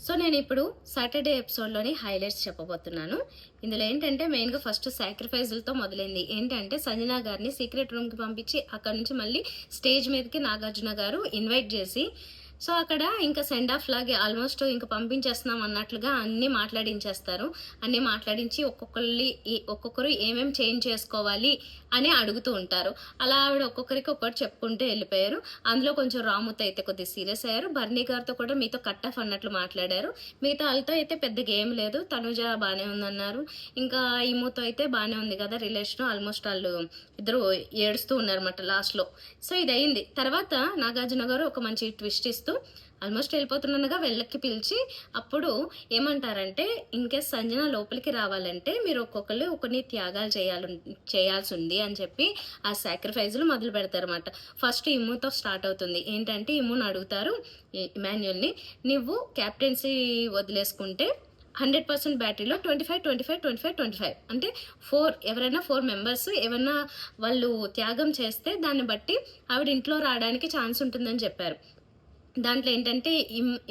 So నేను ఇప్పుడు Saturday ఎపిసోడ్లోని highlights చెప్పబోతున్నాను. ఇందులో ఏంటంటే మెయిన్గా ఫస్ట్ సాక్రిఫైజులతో మొదలైంది. ఏంటంటే సంజన గారిని సీక్రెట్ రూమ్కి పంపించి అక్కడ నుంచి మళ్ళీ స్టేజ్ మీదకి నాగార్జున గారు ఇన్వైట్ చేసి సో అక్కడ ఇంకా సెండ్ ఆఫ్ లాగే ఆల్మోస్ట్ ఇంకా పంపించేస్తున్నాం అన్నట్లుగా అన్నీ మాట్లాడించేస్తారు. అన్నీ మాట్లాడించి ఒక్కొక్కరు ఏమేమి చేంజ్ చేసుకోవాలి అని అడుగుతూ ఉంటారు. అలా ఆవిడ ఒక్కొక్కరికి ఒక్కటి చెప్పుకుంటూ వెళ్ళిపోయారు. అందులో కొంచెం రాముతో అయితే కొద్దిగా సీరియస్ అయ్యారు. బర్నీ గారితో కూడా మీతో కట్ ఆఫ్ అన్నట్లు మాట్లాడారు. మిగతా వాళ్ళతో అయితే పెద్ద గేమ్ లేదు. తనుజ బాగానే ఉందన్నారు. ఇంకా ఈమూతో అయితే బాగానే ఉంది కదా రిలేషన్. ఆల్మోస్ట్ వాళ్ళు ఇద్దరు ఏడుస్తూ ఉన్నారన్నమాట లాస్ట్లో. సో ఇది అయింది. తర్వాత నాగార్జున గారు ఒక మంచి ట్విస్ట్ ఇస్తూ ఆల్మోస్ట్ వెళ్ళిపోతున్నానుగా వెళ్ళకి పిలిచి అప్పుడు ఏమంటారంటే ఇన్ కేస్ సంజన లోపలికి రావాలంటే మీరు ఒక్కొక్కరు కొన్ని త్యాగాలు చేయాల్సి ఉంది అని చెప్పి ఆ సాక్రిఫైజులు మొదలు పెడతారన్నమాట. ఫస్ట్ ఇమ్ముతో స్టార్ట్ అవుతుంది. ఏంటంటే ఇమ్ముని అడుగుతారు ఇమాన్యుల్ని, నువ్వు క్యాప్టెన్సీ వదిలేసుకుంటే 100% బ్యాటరీలో 25 అంటే ఎవరైనా 4 మెంబర్స్ ఏమైనా వాళ్ళు త్యాగం చేస్తే దాన్ని బట్టి ఆవిడ ఇంట్లో రావడానికి ఛాన్స్ ఉంటుందని చెప్పారు. దాంట్లో ఏంటంటే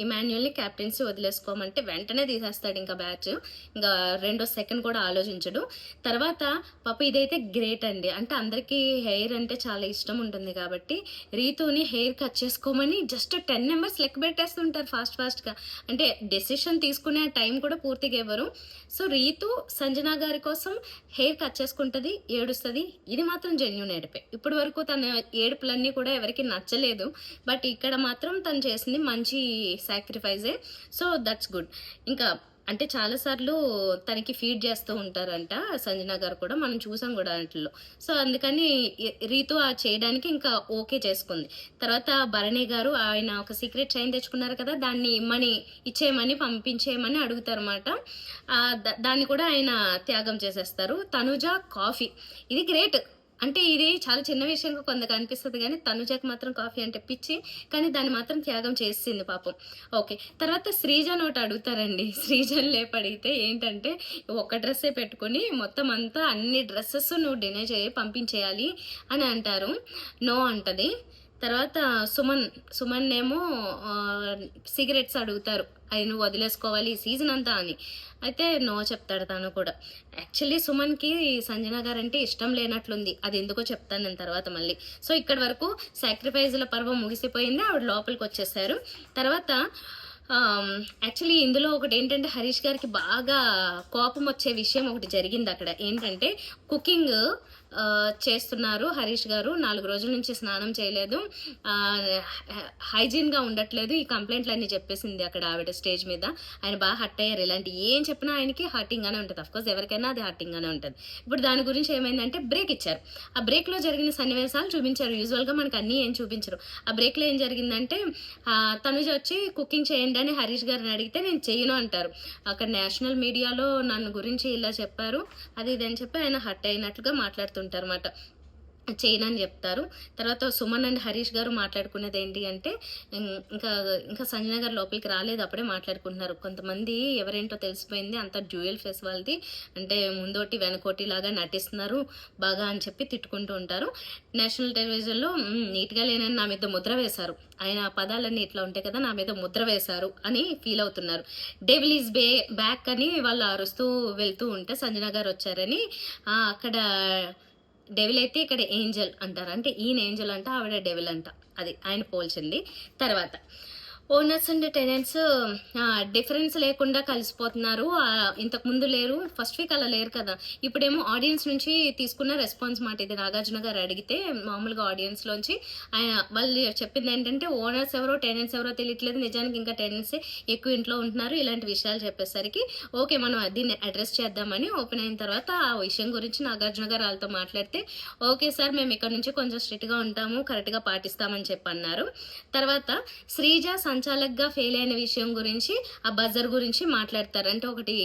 ఇమాన్యుల్ని క్యాప్టెన్సీ వదిలేసుకోమంటే వెంటనే తీసేస్తాడు ఇంకా బ్యాచ్. ఇంకా రెండో సెకండ్ కూడా ఆలోచించడు. తర్వాత పాప ఇదైతే గ్రేట్ అండి. అంటే అందరికీ హెయిర్ అంటే చాలా ఇష్టం ఉంటుంది కాబట్టి రీతుని హెయిర్ కట్ చేసుకోమని జస్ట్ 10 మెంబర్స్ లెక్క పెట్టేస్తుంటారు ఫాస్ట్గా. అంటే డెసిషన్ తీసుకునే టైం కూడా పూర్తిగా ఇవ్వరు. సో రీతు సంజన గారి కోసం హెయిర్ కట్ చేసుకుంటుంది, ఏడుస్తుంది. ఇది మాత్రం జెన్యూన్ ఏడిపే. ఇప్పటి వరకు తన ఏడుపులన్నీ కూడా ఎవరికి నచ్చలేదు. బట్ ఇక్కడ మాత్రం తను చేసింది మంచి సాక్రిఫైజే. So that's good. ఇంకా అంటే చాలాసార్లు తనకి ఫీడ్ చేస్తూ ఉంటారంట సంజన గారు కూడా, మనం చూసాం కూడా వాటిల్లో. సో అందుకని రీతు ఆ చేయడానికి ఇంకా ఓకే చేసుకుంది. తర్వాత భరణి గారు ఆయన ఒక సీక్రెట్ చైన్ తెచ్చుకున్నారు కదా, దాన్ని ఇచ్చేయమని పంపించేయమని అడుగుతారన్నమాట. దాన్ని కూడా ఆయన త్యాగం చేసేస్తారు. తనుజ కాఫీ, ఇది గ్రేట్. అంటే ఇది చాలా చిన్న విషయంగా కొందరికి అనిపిస్తుంది కానీ తనుజకి మాత్రం కాఫీ అంటే పిచ్చి. కానీ దాన్ని మాత్రం త్యాగం చేసింది పాపం. ఓకే, తర్వాత శ్రీజ నోటి అడుగుతారండి. శ్రీజని లేపడిగితే ఏంటంటే ఒక డ్రెస్సే పెట్టుకుని మొత్తం అంతా అన్ని డ్రెస్సెస్ నువ్వు డినై పంపించేయాలి అని అంటారు. నో అంటది. తర్వాత సుమన్ ఏమో సిగరెట్స్ అడుగుతారు, అది నువ్వు వదిలేసుకోవాలి ఈ సీజన్ అంతా అని. అయితే నో చెప్తాడు తను కూడా. యాక్చువల్లీ సుమన్కి సంజన గారు అంటే ఇష్టం లేనట్లుంది. అది ఎందుకో చెప్తాను నేను తర్వాత మళ్ళీ. సో ఇక్కడ వరకు సాక్రిఫైజుల పర్వం ముగిసిపోయింది. ఆవిడ లోపలికి వచ్చేసారు. తర్వాత యాక్చువల్లీ ఇందులో ఒకటి ఏంటంటే హరీష్ గారికి బాగా కోపం వచ్చే విషయం ఒకటి జరిగింది అక్కడ. ఏంటంటే కుకింగ్ చేస్తున్నారు హరీష్ గారు, 4 రోజుల నుంచి స్నానం చేయలేదు, హైజీన్గా ఉండట్లేదు, ఈ కంప్లైంట్లన్నీ చెప్పేసింది అక్కడ ఆవిడ స్టేజ్ మీద. ఆయన బాగా హర్ట్ అయ్యారు. ఇలాంటి ఏం చెప్పినా ఆయనకి హర్టింగ్గానే ఉంటుంది. అఫ్కోర్స్ ఎవరికైనా అది హర్టింగ్గానే ఉంటుంది. ఇప్పుడు దాని గురించి ఏమైందంటే బ్రేక్ ఇచ్చారు. ఆ బ్రేక్లో జరిగిన సన్నివేశాలు చూపించారు. యూజువల్గా మనకు అన్నీ ఏం చూపించరు. ఆ బ్రేక్లో ఏం జరిగిందంటే తనుజ వచ్చి కుకింగ్ చేయండి అని హరీష్ గారిని అడిగితే నేను చేయను అంటారు. అక్కడ నేషనల్ మీడియాలో నన్ను గురించి ఇలా చెప్పారు అది ఇది అని చెప్పి ఆయన హర్ట్ అయినట్లుగా మాట్లాడుతుంటారు అన్నమాట. చేయనని చెప్తారు. తర్వాత సుమన్ అండ్ హరీష్ గారు మాట్లాడుకునేది ఏంటి అంటే ఇంకా సంజన గారు లోపలికి రాలేదు, అప్పుడే మాట్లాడుకుంటున్నారు. కొంతమంది ఎవరేంటో తెలిసిపోయింది, అంత డ్యూయల్ ఫేస్ వాళ్ళది, అంటే ముందోటి వెనకోటి లాగా నటిస్తున్నారు బాగా అని చెప్పి తిట్టుకుంటూ ఉంటారు. నేషనల్ టెలివిజన్లో నీట్గా లేనని నా మీద ముద్ర వేశారు, ఆయన పదాలన్నీ ఇట్లా ఉంటాయి కదా, నా మీద ముద్ర వేశారు అని ఫీల్ అవుతున్నారు. డెవిల్ ఈజ్ బ్యాక్ అని వాళ్ళు అరుస్తూ వెళ్తూ ఉంటే సంజన గారు వచ్చారని అక్కడ డెవిల్ అయితే ఇక్కడ ఏంజల్ అంటారు. అంటే ఈయన ఏంజల్ అంట, ఆవిడ డెవిల్ అంట. అది ఆయన పోల్చింది. తర్వాత ఓనర్స్ అండ్ టెనెంట్స్ డిఫరెన్స్ లేకుండా కలిసిపోతున్నారు. ఇంతకుముందు లేరు, ఫస్ట్ వీక్ అలా లేరు కదా. ఇప్పుడేమో ఆడియన్స్ నుంచి తీసుకున్న రెస్పాన్స్ మాట ఇది. నాగార్జున గారు అడిగితే మామూలుగా ఆడియన్స్లోంచి వాళ్ళు చెప్పింది ఏంటంటే ఓనర్స్ ఎవరో టెనెంట్స్ ఎవరో తెలియట్లేదు, నిజానికి ఇంకా టెనెంట్స్ ఎక్కువ ఇంట్లో ఉంటున్నారు. ఇలాంటి విషయాలు చెప్పేసరికి ఓకే మనం దీన్ని అడ్రస్ చేద్దామని ఓపెన్ అయిన తర్వాత ఆ విషయం గురించి నాగార్జున గారు వాళ్ళతో మాట్లాడితే ఓకే సార్ మేము ఇక్కడ నుంచి కొంచెం స్ట్రిక్ట్గా ఉంటాము, కరెక్ట్గా పాటిస్తామని చెప్పి అన్నారు. తర్వాత శ్రీజ సంచాలక్గా ఫెయిల్ అయిన విషయం గురించి, ఆ బజర్ గురించి మాట్లాడతారు. అంటే ఒకటి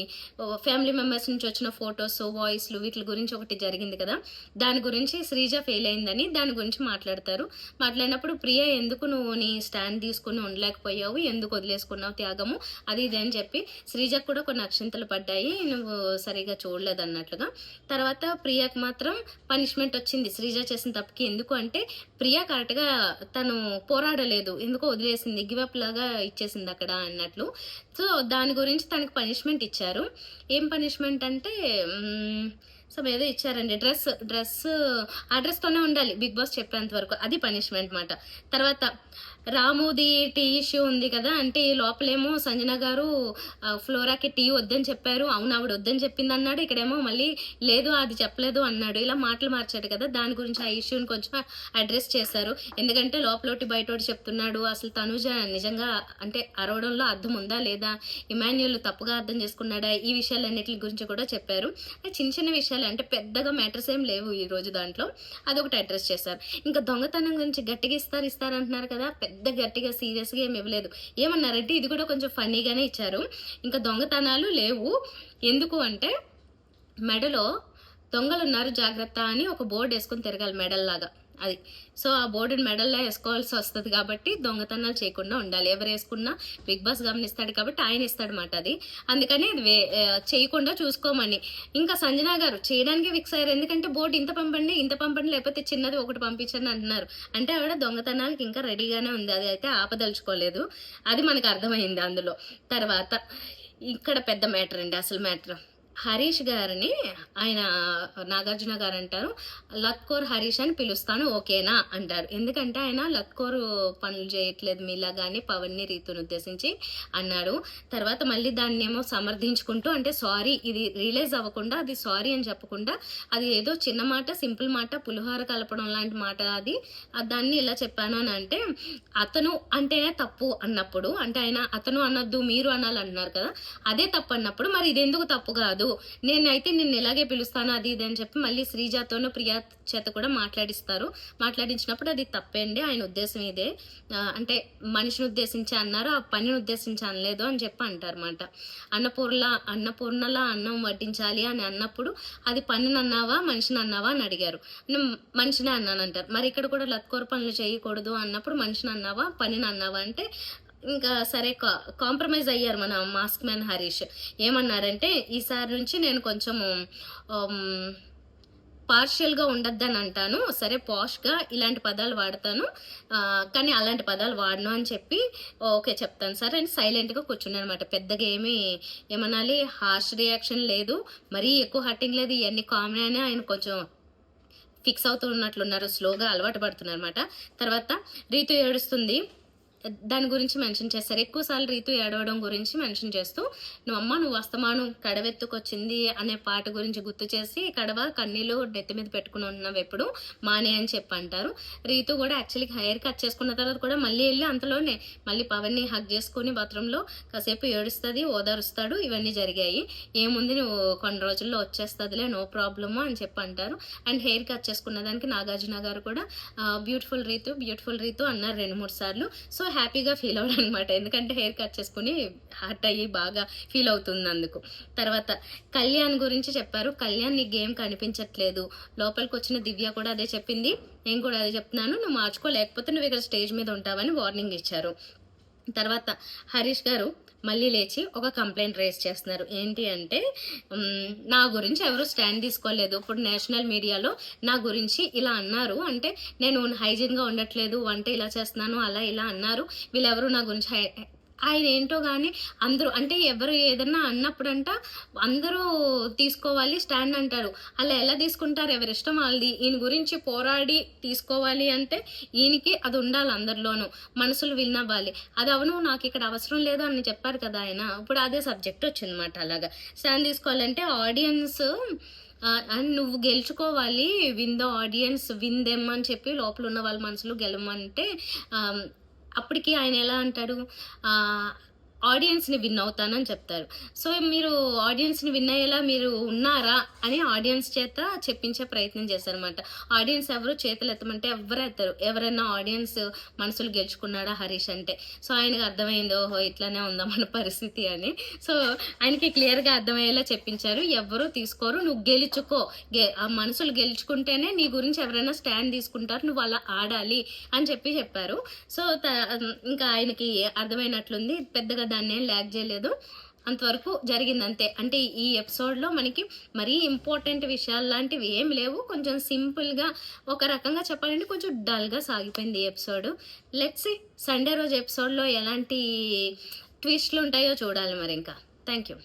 ఫ్యామిలీ మెంబర్స్ నుంచి వచ్చిన ఫొటోస్ వాయిస్లు వీటి గురించి ఒకటి జరిగింది కదా, దాని గురించి శ్రీజ ఫెయిల్ అయిందని దాని గురించి మాట్లాడతారు. మాట్లాడినప్పుడు ప్రియ ఎందుకు నువ్వు నీ స్టాండ్ తీసుకుని ఉండలేకపోయావు, ఎందుకు వదిలేసుకున్నావు త్యాగము అది ఇది అని చెప్పి శ్రీజకు కూడా కొన్ని అక్షింతలు పడ్డాయి, నువ్వు సరిగా చూడలేదు అన్నట్లుగా. తర్వాత ప్రియకు మాత్రం పనిష్మెంట్ వచ్చింది శ్రీజ చేసిన తప్పుకి. ఎందుకు అంటే ప్రియ కరెక్ట్గా తను పోరాడలేదు, ఎందుకో వదిలేసింది, గివ్ అప్ లాగా ఇచ్చేసింది అక్కడ అన్నట్లు. సో దాని గురించి తనకి పనిష్మెంట్ ఇచ్చారు. ఏం పనిష్మెంట్ అంటే సో ఏదో ఇచ్చారండి. డ్రెస్ ఆ డ్రెస్తోనే ఉండాలి బిగ్ బాస్ చెప్పేంత వరకు, అది పనిష్మెంట్ మాట. తర్వాత రాముది టీ ఇష్యూ ఉంది కదా, అంటే ఈ లోపలేమో సంజన గారు ఫ్లోరాకి టీ వద్దని చెప్పారు, అవును ఆవిడ వద్దని చెప్పింది అన్నాడు, ఇక్కడేమో మళ్ళీ లేదు అది చెప్పలేదు అన్నాడు, ఇలా మాటలు మార్చాడు కదా. దాని గురించి ఆ ఇష్యూని కొంచెం అడ్రస్ చేశారు. ఎందుకంటే లోపలోటి బయటోటి చెప్తున్నాడు, అసలు తనుజ నిజంగా అంటే అరవడంలో అర్థం ఉందా లేదా, ఇమాన్యుల్ తప్పుగా అర్థం చేసుకున్నాడా, ఈ విషయాలన్నిటి గురించి కూడా చెప్పారు. చిన్న చిన్న విషయాలు అంటే పెద్దగా మ్యాటర్స్ ఏం లేవు ఈ రోజు దాంట్లో, అదొకటి అడ్రస్ చేశారు. ఇంకా దొంగతనం గురించి గట్టిగా ఇస్తారు అంటున్నారు కదా, పెద్ద గట్టిగా సీరియస్గా ఏమి ఇవ్వలేదు. ఏమన్నారంటే ఇది కూడా కొంచెం ఫన్నీగానే ఇచ్చారు. ఇంకా దొంగతనాలు లేవు, ఎందుకు అంటే మెడలో దొంగలున్నారు జాగ్రత్త అని ఒక బోర్డు వేసుకొని తిరగాలి మెడల్లాగా, అది. సో ఆ బోర్డుని మెడల్లో వేసుకోవాల్సి వస్తుంది కాబట్టి దొంగతనాలు చేయకుండా ఉండాలి. ఎవరు వేసుకున్నా బిగ్ బాస్ గమనిస్తాడు కాబట్టి ఆయన ఇస్తాడనమాట అది, అందుకని అది చేయకుండా చూసుకోమని. ఇంకా సంజన గారు చేయడానికి ఫిక్స్ అయ్యారు, ఎందుకంటే బోర్డు ఇంత పంపండి లేకపోతే చిన్నది ఒకటి పంపించండి అంటున్నారు. అంటే ఆవిడ దొంగతనానికి ఇంకా రెడీగానే ఉంది, అది అయితే ఆపదలుచుకోలేదు, అది మనకు అర్థమైంది అందులో. తర్వాత ఇక్కడ పెద్ద మ్యాటర్ అండి, అసలు మ్యాటర్. హరీష్ గారిని ఆయన నాగార్జున గారు అంటారు, లత్కోర్ హరీష్ అని పిలుస్తాను ఓకేనా అంటారు. ఎందుకంటే ఆయన లత్కోర్ పనులు చేయట్లేదు మీలా కానీ పవన్ని రీతుని ఉద్దేశించి అన్నాడు. తర్వాత మళ్ళీ దాన్ని ఏమో సమర్థించుకుంటూ, అంటే సారీ ఇది రియలైజ్ అవ్వకుండా అది సారీ అని చెప్పకుండా, అది ఏదో చిన్న మాట సింపుల్ మాట పులిహోర కలపడం లాంటి మాట, అది దాన్ని ఇలా చెప్పాను అని అంటే అతను అంటేనే తప్పు అన్నప్పుడు, అంటే ఆయన అతను అనొద్దు మీరు అనాలి అంటున్నారు కదా, అదే తప్పు అన్నప్పుడు మరి ఇది ఎందుకు తప్పు కాదు, నేనైతే నిన్ను ఇలాగే పిలుస్తాను అది ఇది అని చెప్పి మళ్ళీ శ్రీజాతోనూ ప్రియా చేత కూడా మాట్లాడించినప్పుడు అది తప్పేండి, ఆయన ఉద్దేశం ఇదే, అంటే మనిషిని ఉద్దేశించి అన్నారు, ఆ పనిని ఉద్దేశించి అనలేదు అని చెప్పి అంటారన్నమాట. అన్నపూర్ణలా అన్నం వడ్డించాలి అని అన్నప్పుడు అది పనిని అన్నావా మనిషిని అన్నావా అని అడిగారు, మనిషినే అన్నాను అంటారు. మరి ఇక్కడ కూడా లత్కోర పనులు చేయకూడదు అన్నప్పుడు మనిషిని అన్నావా పనిని అన్నావా అంటే ఇంకా సరే కాంప్రమైజ్ అయ్యారు మన మాస్క్ మ్యాన్ హరీష్. ఏమన్నారంటే ఈసారి నుంచి నేను కొంచెము పార్షియల్గా ఉండొద్దని అంటాను, సరే పాష్గా ఇలాంటి పదాలు వాడతాను కానీ అలాంటి పదాలు వాడను అని చెప్పి ఓకే చెప్తాను సార్ అని సైలెంట్గా కూర్చున్నాను అనమాట. పెద్దగా ఏమనాలి హార్ష్ రియాక్షన్ లేదు, మరీ ఎక్కువ హర్టింగ్ లేదు, ఇవన్నీ కామన్ అని ఆయన కొంచెం ఫిక్స్ అవుతూ ఉన్నట్లున్నారు, స్లోగా అలవాటు పడుతున్నారు అనమాట. తర్వాత రీతు ఏడుస్తుంది, దాని గురించి మెన్షన్ చేస్తారు. ఎక్కువసార్లు రీతు ఏడవడం గురించి మెన్షన్ చేస్తూ నువ్వు వస్తమాను కడవెత్తుకొచ్చింది అనే పాట గురించి గుర్తు చేసి కడవ కన్నీళ్ళు నెత్తి మీద పెట్టుకుని ఉన్నావు ఎప్పుడు మానే అని చెప్పి అంటారు. రీతు కూడా యాక్చువల్లీ హెయిర్ కట్ చేసుకున్న తర్వాత కూడా మళ్ళీ వెళ్ళి అంతలోనే మళ్ళీ పవన్ని హగ్ చేసుకుని బాత్రూంలో కాసేపు ఏడుస్తుంది, ఓదారుస్తాడు, ఇవన్నీ జరిగాయి. ఏముంది నువ్వు కొన్ని రోజుల్లో వచ్చేస్తుందిలే నో ప్రాబ్లము అని చెప్పి అంటారు. అండ్ హెయిర్ కట్ చేసుకున్న దానికి నాగార్జున గారు కూడా బ్యూటిఫుల్ రీతు అన్నారు 2-3 సార్లు. సో హ్యాపీగా ఫీల్ అవ్వడం అనమాట, ఎందుకంటే హెయిర్ కట్ చేసుకుని హర్ట్ అయ్యి బాగా ఫీల్ అవుతుంది అందుకు. తర్వాత కళ్యాణ్ గురించి చెప్పారు, కళ్యాణ్ నీ గేమ్ కనిపించట్లేదు, లోపలికి వచ్చిన దివ్య కూడా అదే చెప్పింది, నేను కూడా అదే చెప్తున్నాను, నువ్వు మార్చుకోలేకపోతే నువ్వు ఇక్కడ స్టేజ్ మీద ఉంటావని వార్నింగ్ ఇచ్చారు. తర్వాత హరీష్ గారు మళ్ళీ లేచి ఒక కంప్లైంట్ రేస్ చేస్తున్నారు. ఏంటి అంటే నా గురించి ఎవరు స్టాండ్ తీసుకోలేదు, ఇప్పుడు నేషనల్ మీడియాలో నా గురించి ఇలా అన్నారు, అంటే నేను హైజీన్గా ఉండట్లేదు, వంట ఇలా చేస్తున్నాను అలా ఇలా అన్నారు, వీళ్ళెవరు నా గురించి ఆయన ఏంటో కానీ అందరూ అంటే ఎవరు ఏదన్నా అన్నప్పుడంట అందరూ తీసుకోవాలి స్టాండ్ అంటారు. అలా ఎలా తీసుకుంటారు, ఎవరిష్టం వాళ్ళది. ఈయన గురించి పోరాడి తీసుకోవాలి అంటే ఈయనకి అది ఉండాలి, అందరిలోనూ మనసులు విన్నవ్వాలి. అది అవును నాకు ఇక్కడ అవసరం లేదు అని చెప్పారు కదా ఆయన, ఇప్పుడు అదే సబ్జెక్ట్ వచ్చిందన్నమాట. అలాగా స్టాండ్ తీసుకోవాలంటే ఆడియన్స్ అండ్ నువ్వు గెలుచుకోవాలి, win the audience win them అని చెప్పి లోపల ఉన్న వాళ్ళ మనసులు గెలవమంటే అప్పటికి ఆయన ఎలా అంటాడు, ఆడియన్స్ని విన్ అవుతానని చెప్తారు. సో మీరు ఆడియన్స్ని విన్ అయ్యేలా మీరు ఉన్నారా అని ఆడియన్స్ చేత చెప్పించే ప్రయత్నం చేశారనమాట. ఆడియన్స్ ఎవరు చేతులు ఎత్తమంటే ఎవరు ఎత్తారు, ఎవరైనా ఆడియన్స్ మనసులు గెలుచుకున్నాడా హరీష్ అంటే. సో ఆయనకు అర్థమైంది ఓహో ఇట్లానే ఉందా మన పరిస్థితి అని. సో ఆయనకి క్లియర్గా అర్థమయ్యేలా చెప్పించారు, ఎవరు తీసుకోరు, నువ్వు గెలుచుకో, ఆ మనసులు గెలుచుకుంటేనే నీ గురించి ఎవరైనా స్టాండ్ తీసుకుంటారు, నువ్వు అలా ఆడాలి అని చెప్పారు. సో ఇంకా ఆయనకి అర్థమైనట్లుంది, పెద్దగా దాన్ని ఏం ల్యాక్ చేయలేదు. అంతవరకు జరిగిందంతే. అంటే ఈ ఎపిసోడ్‌లో మనకి మరీ ఇంపార్టెంట్ విషయాలు లాంటివి ఏమి లేవు. కొంచెం సింపుల్‌గా ఒక రకంగా చెప్పాలంటే కొంచెం డల్‌గా సాగిపోయింది ఈ ఎపిసోడు. లెట్స్ సీ సండే రోజు ఎపిసోడ్‌లో ఎలాంటి ట్విస్ట్‌లుంటాయో చూడాలి మరింక. Thank you.